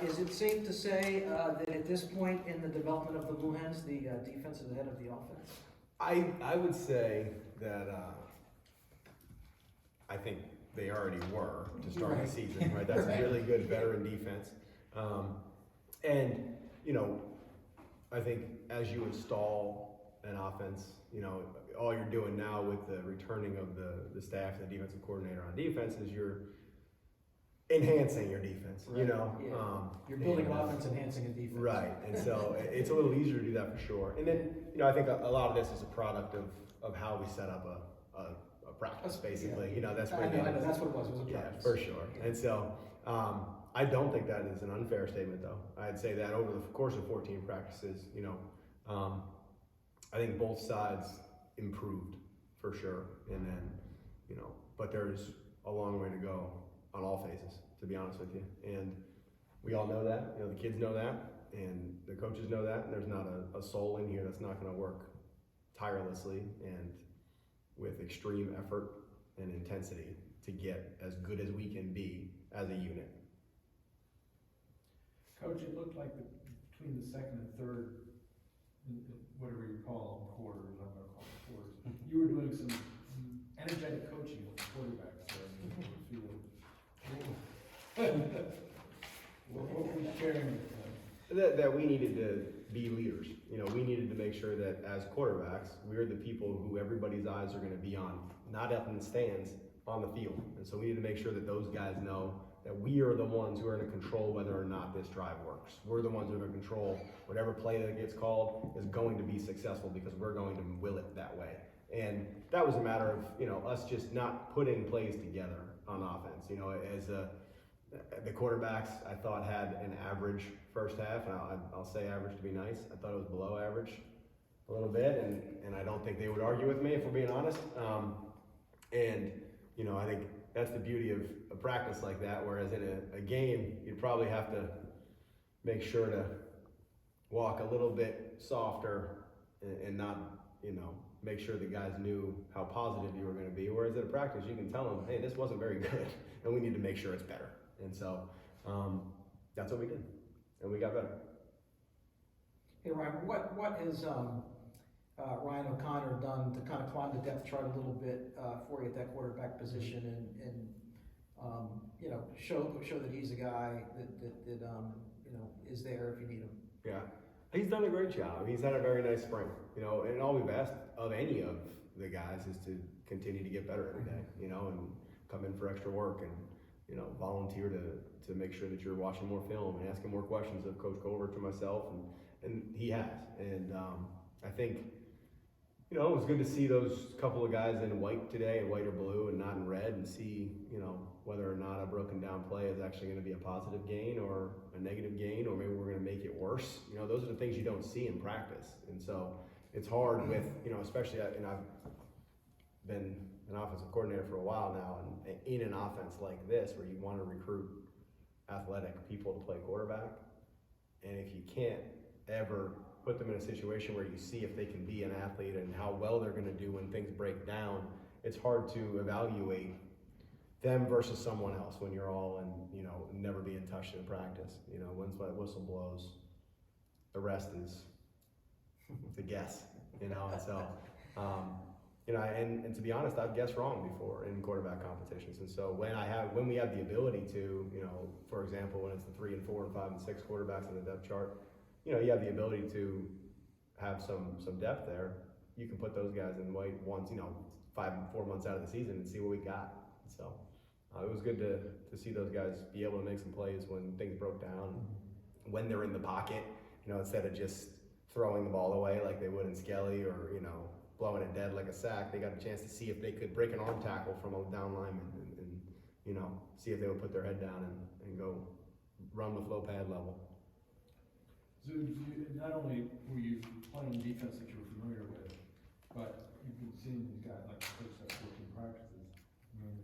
Is it safe to say that at this point in the development of the Blue Hens, the defense is ahead of the offense? I would say that I think they already were to start the season, right? That's a really good veteran defense. And, you know, I think as you install an offense, you know, all you're doing now with the returning of the staff, the defensive coordinator on defense, is you're enhancing your defense, you know? Yeah. You're building an offense, enhancing a defense. Right, and so it's a little easier to do that for sure. And then, you know, I think a lot of this is a product of how we set up a practice, basically. Yeah. You know, that's I know, that's what it was a practice. Yeah, for sure. Yeah. And so, I don't think that is an unfair statement, though. I'd say that over the course of 14 practices, you know, I think both sides improved for sure. And then, you know, but there's a long way to go on all phases, to be honest with you. And we all know that. You know, the kids know that, and the coaches know that. And there's not a soul in here that's not going to work tirelessly and with extreme effort and intensity to get as good as we can be as a unit. Coach, it looked like between the second and third, whatever you call them, quarters, I'm going to call them quarters, you were doing some energetic coaching with the quarterbacks there in the field. What were you sharing with them? That we needed to be leaders. You know, we needed to make sure that as quarterbacks, we're the people who everybody's eyes are going to be on, not up in the stands, on the field. And so we need to make sure that those guys know that we are the ones who are going to control whether or not this drive works. We're the ones who are going to control whatever play that gets called is going to be successful because we're going to will it that way. And that was a matter of, you know, us just not putting plays together on offense. You know, as the quarterbacks, I thought, had an average first half, and I'll say average to be nice. I thought it was below average a little bit, and I don't think they would argue with me if we're being honest. And, you know, I think that's the beauty of a practice like that, whereas in a game, you'd probably have to make sure to walk a little bit softer and not, you know, make sure the guys knew how positive you were going to be. Whereas at a practice, you can tell them, hey, this wasn't very good, and we need to make sure it's better. And so that's what we did, and we got better. Hey Ryan, what has Ryan O'Connor done to kind of climb the depth chart a little bit for you at that quarterback position, and you know, show that he's a guy that you know, is there if you need him? Yeah, he's done a great job. He's had a very nice spring, you know, and all we've asked of any of the guys is to continue to get better every day, you know, and come in for extra work and, you know, volunteer to make sure that you're watching more film and asking more questions of Coach Culver to myself, and he has. And I think, you know, it was good to see those couple of guys in white today, in white or blue and not in red, and see, you know, whether or not a broken down play is actually going to be a positive gain or a negative gain, or maybe we're going to make it worse. You know, those are the things you don't see in practice. And so it's hard with, you know, especially, and I've been an offensive coordinator for a while now, and in an offense like this where you want to recruit athletic people to play quarterback, and if you can't ever put them in a situation where you see if they can be an athlete and how well they're going to do when things break down, it's hard to evaluate them versus someone else when you're all in, you know, never being touched in practice. You know, once that whistle blows, the rest is the guess, you know. And so you know, and to be honest, I've guessed wrong before in quarterback competitions. And so when we have the ability to, you know, for example, when it's the 3 and 4 and 5 and 6 quarterbacks in the depth chart, you know, you have the ability to have some depth there. You can put those guys in white once, you know, 4 months out of the season and see what we got. So it was good to see those guys be able to make some plays when things broke down, when they're in the pocket, you know, instead of just throwing the ball away like they would in Skelly, or, you know, blowing it dead like a sack. They got a chance to see if they could break an arm tackle from a down lineman and you know, see if they would put their head down and go run with low pad level. Zubes, not only were you playing defense that you were familiar with, but you've been seeing these guys, like the coach said, 14 practices. I mean,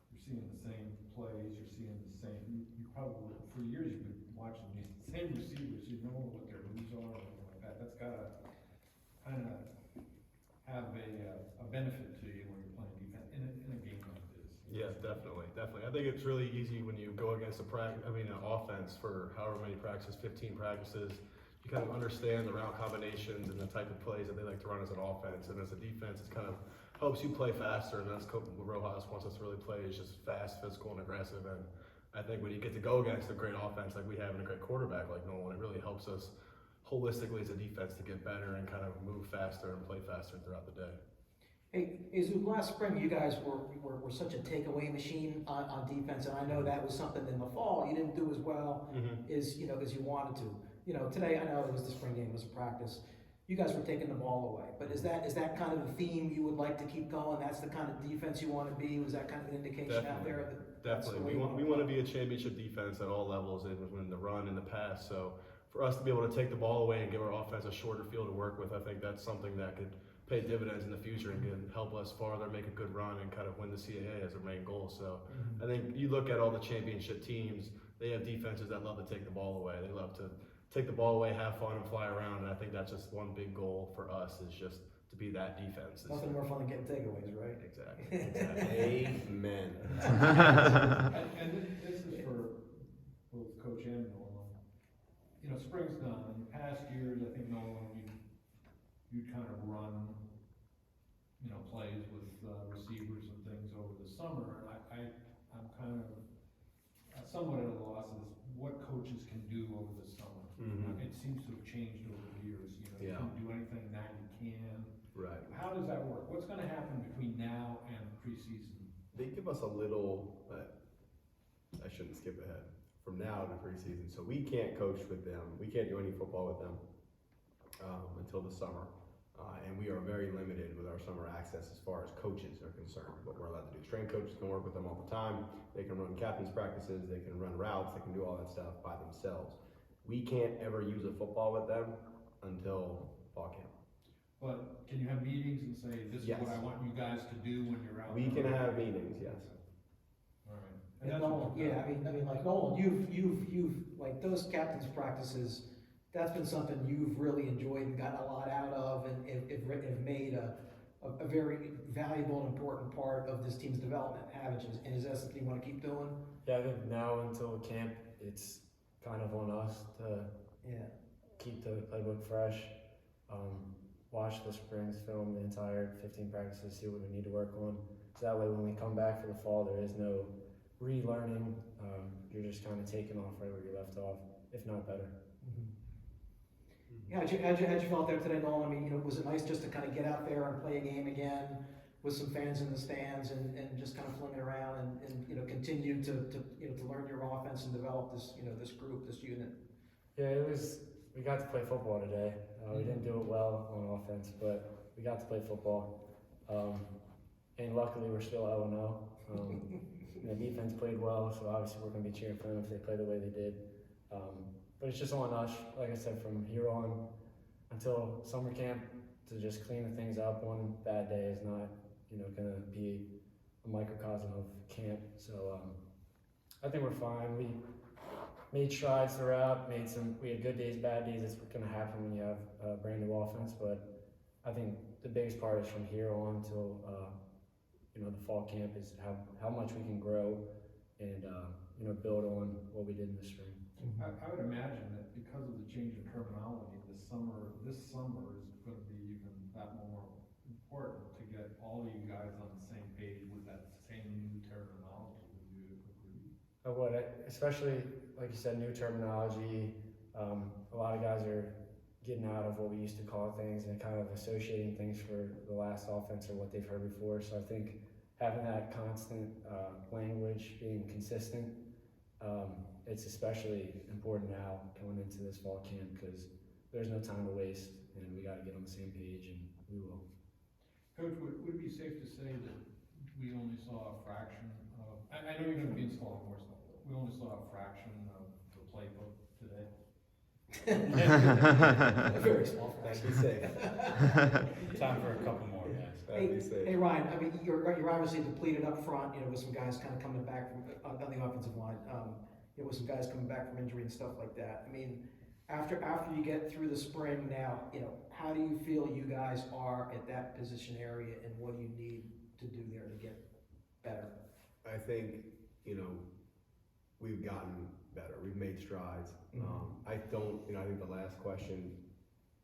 you're seeing the same plays, you're seeing the same, you probably, for years you've been watching these same receivers, you know what their moves are, and everything like that. That's gotta kind of have a benefit to you when you're playing defense in a game like this. Yeah, definitely. I think it's really easy when you go against an offense for however many practices, 15 practices. You kind of understand the route combinations and the type of plays that they like to run as an offense, and as a defense, it kind of helps you play faster. And that's what Rojas wants us to really play, is just fast, physical, and aggressive. And I think when you get to go against a great offense like we have and a great quarterback like Nolan, it really helps us holistically as a defense to get better and kind of move faster and play faster throughout the day. Hey, Zub, last spring you guys were such a takeaway machine on defense, and I know that was something in the fall you didn't do as well as you wanted to. Today I know it was the spring game, it was a practice. You guys were taking the ball away, but is that kind of the theme you would like to keep going? That's the kind of defense you want to be? Was that kind of an indication out there? Definitely. We want to be a championship defense at all levels, in the run, in the pass. So for us to be able to take the ball away and give our offense a shorter field to work with, I think that's something that could pay dividends in the future and can help us farther, make a good run, and kind of win the CAA as our main goal. So I think you look at all the championship teams, they have defenses that love to take the ball away. They love to take the ball away, have fun, and fly around. And I think that's just one big goal for us, is just to be that defense. Nothing more fun than getting takeaways, right? Exactly. Amen. And this is for both Coach and Nolan. Spring's done. In past years, I think Nolan, you'd kind of run, plays with receivers and things over the summer. And I'm kind of somewhat at a loss as what coaches can do over the summer. It seems to have changed over the years. You can do anything now you can. Right. How does that work? What's going to happen between now and preseason? They give us a little, I shouldn't skip ahead, from now to preseason. So we can't coach with them. We can't do any football with them until the summer. And we are very limited with our summer access as far as coaches are concerned. What we're allowed to do. Strength coaches can work with them all the time. They can run captain's practices. They can run routes. They can do all that stuff by themselves. We can't ever use a football with them until fall camp. But can you have meetings and say, this is what I want you guys to do when you're out? We can have meetings, yes. All right. And Nolan, like Nolan, you've like those captain's practices, that's been something you've really enjoyed and gotten a lot out of, and have made a very valuable and important part of this team's development, haven't you? And is that something you want to keep doing? Yeah, I think now until camp, it's kind of on us to keep the playbook fresh, watch the spring's film, the entire 15 practices, see what we need to work on. So that way when we come back for the fall, there is no relearning. You're just kind of taking off right where you left off, if not better. Yeah, how'd you felt there today, Nolan? I mean, was it nice just to kind of get out there and play a game again with some fans in the stands and just kind of fling it around and continue to learn your offense and develop this this group, this unit? Yeah, we got to play football today. We didn't do it well on offense, but we got to play football. And luckily we're still 0-0. The defense played well, so obviously we're going to be cheering for them if they play the way they did. But it's just on us, like I said, from here on until summer camp, to just clean the things up. One bad day is not, going to be a microcosm of camp. So I think we're fine. We made strides throughout. We had good days, bad days. It's going to happen when you have a brand new offense. But I think the biggest part is from here on till the fall camp is how much we can grow and build on what we did in the spring. I would imagine that because of the change in terminology, this summer is going to be even that more important to get all of you guys on the same page with that same new terminology. Would you agree? Especially, like you said, new terminology. A lot of guys are getting out of what we used to call things and kind of associating things for the last offense or what they've heard before. So I think having that constant language, being consistent, it's especially important now going into this fall camp because there's no time to waste and we got to get on the same page, and we will. Coach, would it be safe to say that we only saw a fraction of, I know you're going to be installing more stuff, but we only saw a fraction of the playbook today? A very small That'd fraction. be safe. Time for a couple more, guys. That'd be safe. Hey Ryan, I mean, you're obviously depleted up front, with some guys kind of coming back from on the offensive line, with some guys coming back from injury and stuff like that. I mean, after you get through the spring now, how do you feel you guys are at that position area, and what do you need to do there to get better? I think, you know, we've gotten better. We've made strides. I think the last question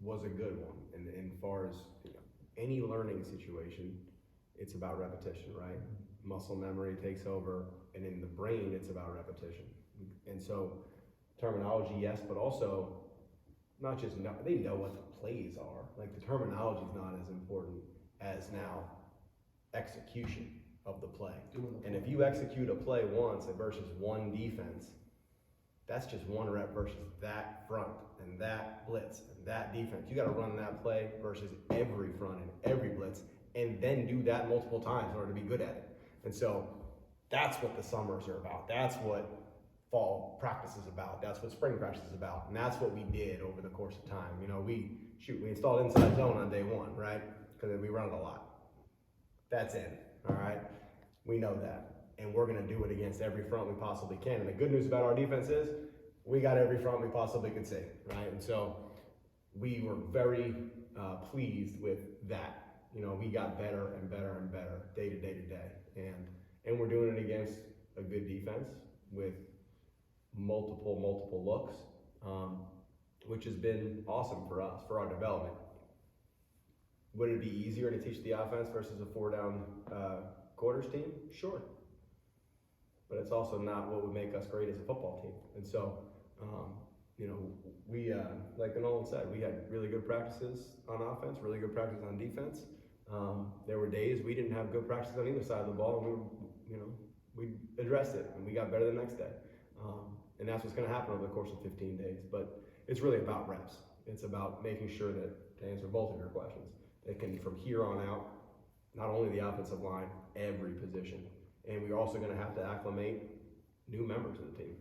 was a good one. And far as, you know, any learning situation, it's about repetition, right? Muscle memory takes over, and in the brain, it's about repetition. And so, terminology, yes, but also not just they know what the plays are. Like, the terminology is not as important as now execution of the play. And if you execute a play once versus one defense, that's just one rep versus that front and that blitz and that defense. You got to run that play versus every front and every blitz, and then do that multiple times in order to be good at it. And so that's what the summers are about. That's what fall practice is about. That's what spring practice is about. And that's what we did over the course of time. You know, we installed inside zone on day one, right? Because we run it a lot. That's it, all right? We know that. And we're going to do it against every front we possibly can. And the good news about our defense is we got every front we possibly could see, right? And so we were very pleased with that. You know, we got better and better and better day to day to day. And we're doing it against a good defense with multiple looks, which has been awesome for us, for our development. Would it be easier to teach the offense versus a 4-down quarters team? Sure. But it's also not what would make us great as a football team. And so, you know, we, like Nolan said, we had really good practices on offense, really good practices on defense. There were days we didn't have good practices on either side of the ball, and we addressed it, and we got better the next day. And that's what's going to happen over the course of 15 days. But it's really about reps. It's about making sure that, to answer both of your questions, that can, from here on out, not only the offensive line, every position. And we're also going to have to acclimate new members of the team.